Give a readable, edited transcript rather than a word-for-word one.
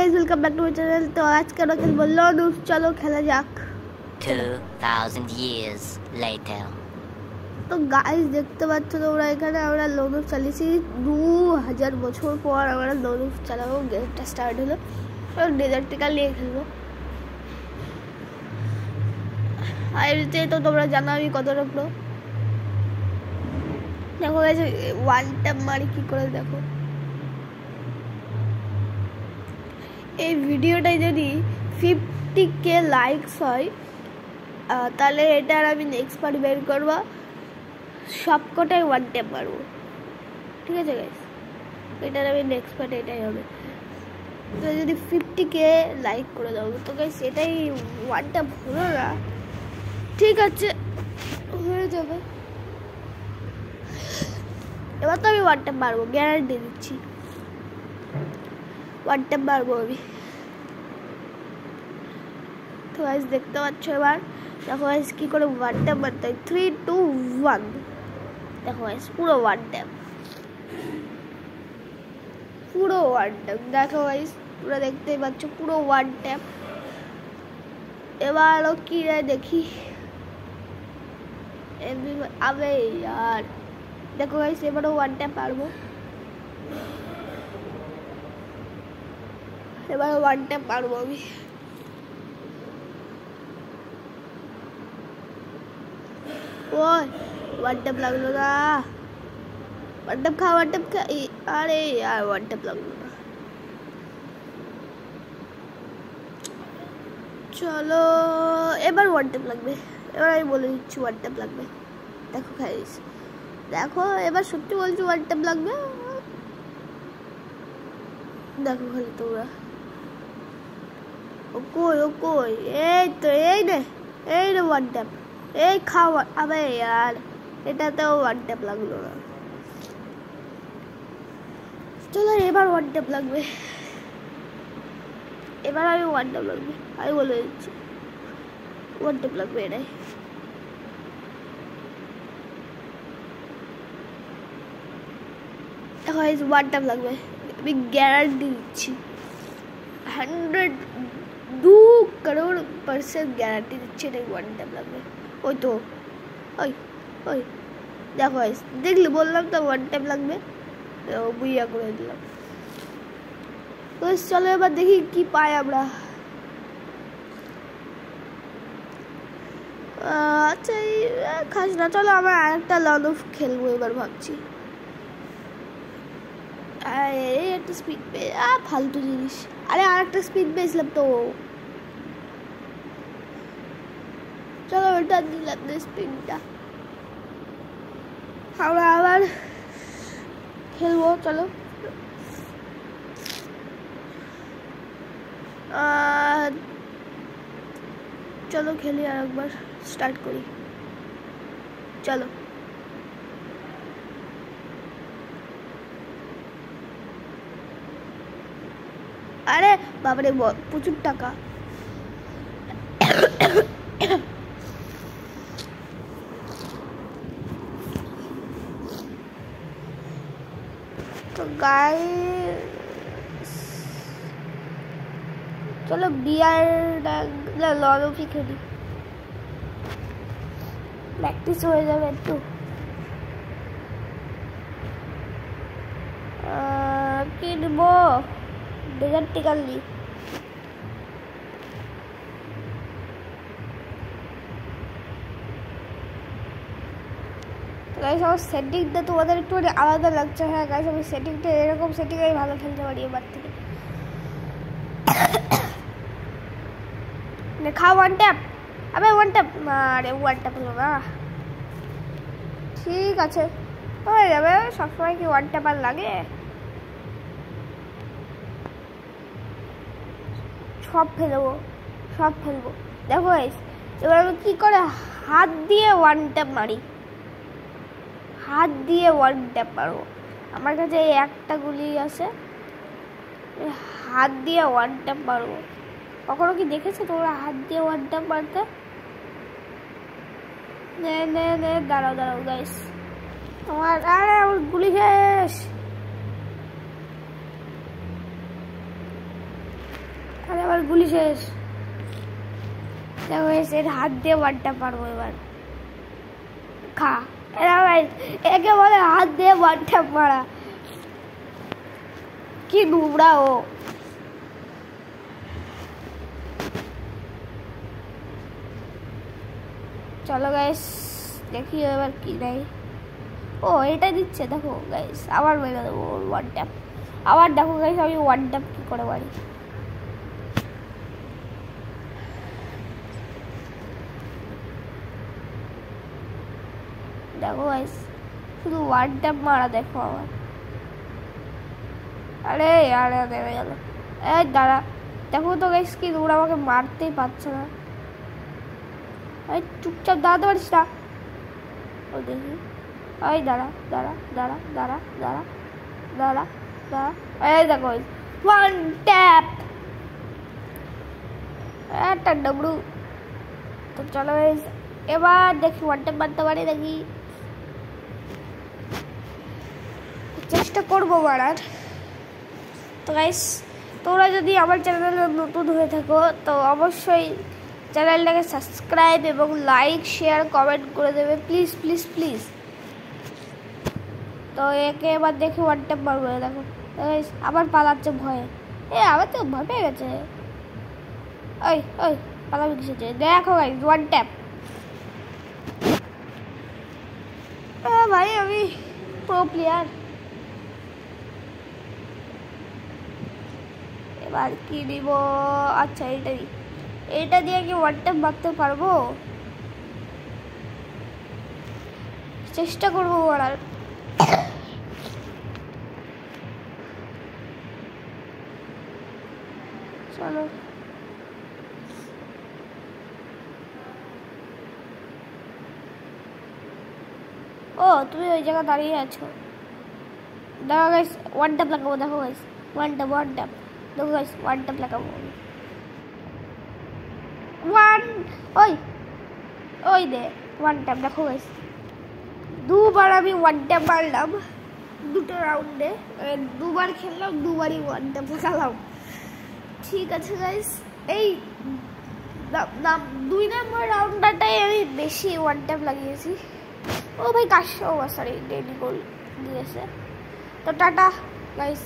Guys welcome back to my channel. तो आज का खेल लूडो, चलो खेला जाक। 2000 years later তো গাইস দেখতে পাচ্ছ তোমরা এখানে আমরা লুডো চালিয়েছি 2000 বছর পর আমরা লুডো চালাবো। গেমটা স্টার্ট হলো, ডেজার্টিকা নিয়ে খেলবো। আর এতে তো তোমরা জানো আমি কত রকম। দেখো গাইস ওয়ান ট্যাপ মারি কি করে, দেখো এই ভিডিওটাই যদি 50k লাইকস হয় তাহলে এটার আমি নেক্সট পার্ট বের করবো, সবকটাই ওয়ান ট্যাপ মারবো, ঠিক আছে গাইস? এটার আমি নেক্সট পার্ট এটাই হবে। তো যদি 50k লাইক করে দাও তো গাইস এটাই ওয়ান ট্যাপ হলো না, ঠিক আছে হয়ে যাবে। এবার তো আমি ওয়ান ট্যাপ মারবো, গ্যারান্টি দিচ্ছি ওয়ান ট্যাপ মারবো আমি। তো গাইস দেখতে পাচ্ছ এবার দেখো গাইস কি করে ওয়ান ট্যাপ মারতে হয়। 3 2 1 দেখো গাইস পুরো ওয়ান ট্যাপ, পুরো ওয়ান ট্যাপ। দেখো গাইস পুরো দেখতেই পাচ্ছ পুরো ওয়ান ট্যাপ। এবার কি রে দেখি, আবে यार দেখো গাইস এবারও ওয়ান ট্যাপ পারবো, এবার ওয়ান ট্যাপ পারবো আমি। ওই ওয়ান ট্যাপ লাগলো না, ওয়ান ট্যাপ খা, ওয়ান ট্যাপ খা। আরে यार ওয়ান ট্যাপ লাগলো না। চলো এবার ওয়ান ট্যাপ লাগবে, এবার আমি বলে দিচ্ছি ওয়ান ট্যাপ লাগবে। দেখো গাইস দেখো এবার সত্যি বলছি ওয়ান ট্যাপ লাগবে। দেখো খালি তোমরা ও কই এই তো এই রে ওয়ান ট্যাপ, এই খাওয়া। আবে यार এটাতেও ওয়ান ট্যাপ লাগলো না। চলো এবার ওয়ান ট্যাপ লাগবে, এবার আমি ওয়ান ট্যাপ লাগবে, আমি বলে দিচ্ছি ওয়ান ট্যাপ লাগবে এটাই। দেখো ওয়ান ট্যাপ লাগবে, আমি গ্যারান্টি দিচ্ছি 102% গ্যারান্টি দিচ্ছি এটাই ওয়ান ট্যাপ লাগবে। ওই তো ওই ওই দেখো দেখলি বললাম তো ওয়ান ট্যাপ লাগবে, বুইয়া করে দিলাম। তো চলো এবার দেখি কি পাই আমরা। আচ্ছা খাস না, চলো আমরা আরেকটা লুডো খেলবো এবার ভাবছি। একটা স্পিড পেয়ে ফালতু জিনিস, আরে আরেকটা স্পিড পেয়েছিলাম তো, চলো ওটা দিলাম না স্পিডটা। আমরা আবার খেলবো, চলো চলো খেলি আর একবার স্টার্ট করি, চলো। আরে বাবারে প্রচুর টাকা। তো গাইস চলো বিয়ার লুডো খেলি, প্র্যাকটিস হয়ে যাবে একটু। কি নেব ডেজার্টিকা লি, গাইস আমার সেটিংটা তোমাদের একটু আলাদা লাগছে। হ্যাঁ গাইস আমি সেটিংটা এরকম সেটিংই ভালো খেলতে পারি এবার থেকে। খা ওয়ান ট্যাপ, আবে ওয়ান ট্যাপ, আরে ওয়ান ট্যাপ হলো না, ঠিক আছে হয়ে যাবে। সবসময় কি ওয়ান ট্যাপ আর লাগে? সব ফেলবো। দেখো গাইস এবার আমি কি করে হাত দিয়ে ওয়ান ট্যাপ মারি, হাত দিয়ে ওয়ান ট্যাপ মারবো। আমার কাছে এই একটা গুলি আছে, হাত দিয়ে ওয়ান ট্যাপ মারবো। কখনো কি দেখেছো তোমরা হাত দিয়ে ওয়ান ট্যাপ মারতে? দাঁড়াও গাইস, তোমার আরে আমার গুলি শেষ। আমার গুলি শেষ। দেখো এর হাত দিয়ে ওয়ান ট্যাপ মারবো এবার। খা, একে বলে হাত দিয়ে ওয়ান ট্যাপ মারা। কি নোংরা ও। চলো গাইস দেখি এবার কি নাই। ও এটা দিচ্ছে দেখো গাইস, আবার মেরে দেবো ওয়ান ট্যাপ। আবার দেখো গাইস আমি ওয়ান ট্যাপ কি করে মারি। দেখো গাইস শুধু ওয়ান ট্যাপ মারা দেখো আমার। আরে আরে নেমে গেল। এই দাঁড়া, দেখো তো গাইস কি ওরা আমাকে মারতেই পারছে না। এই চুপচাপ দাঁড়াতে পারিস না। ও দেখি, এই দাঁড়া দাঁড়া দাঁড়া দাঁড়া দাঁড়া দাঁড়া দাঁড়া। এই দেখো ওয়ান ট্যাপ, একটা ডবরু। তো চলো গাইস এবার দেখি ওয়ান ট্যাপ মারতে পারি দেখি, চেষ্টা করবো মারার। তো গাইস তোমরা যদি আমার চ্যানেলে নতুন হয়ে থাকো তো অবশ্যই চ্যানেলটাকে সাবস্ক্রাইব এবং লাইক শেয়ার কমেন্ট করে দেবে প্লিজ প্লিজ প্লিজ। তো একে এবার দেখি ওয়ান ট্যাপ মারবো। দেখো আবার পালাচ্ছে ভয়ে। আবার তো ভয় পেয়ে গেছে। ওই ওই পালাবি কিসেছে। দেখো গাইস ওয়ান ট্যাপ। ভাই আমি প্রো প্লেয়ার। এবার কি দিব? আচ্ছা এটা দিয়ে কি ওয়ান ট্যাপ মারতে পারবো? চেষ্টা করবো মারার। চলো ও তুমি ওই জায়গা দাঁড়িয়ে আছো। দেখো গাইস ওয়ান ট্যাপ লাগাবো। দেখো গাইস ওয়ান ট্যাপ। দেখো গাইস ওয়ান ট্যাপ লাগাবো। ওই দে ওয়ান ট্যাপ। দেখো গাইস দুবার আমি ওয়ান ট্যাপ মারলাম দুটো রাউন্ডে। দুবার খেললাম, দুবারই ওয়ান ট্যাপ লাগালাম। ঠিক আছে গাইস এই 2 নম্বর রাউন্ডটাই আমি বেশি ওয়ান ট্যাপ লাগিয়েছি। ও ভাই কাশ, ও সরি ডেডি গোল দিয়েছে। তো টাটা গাইস।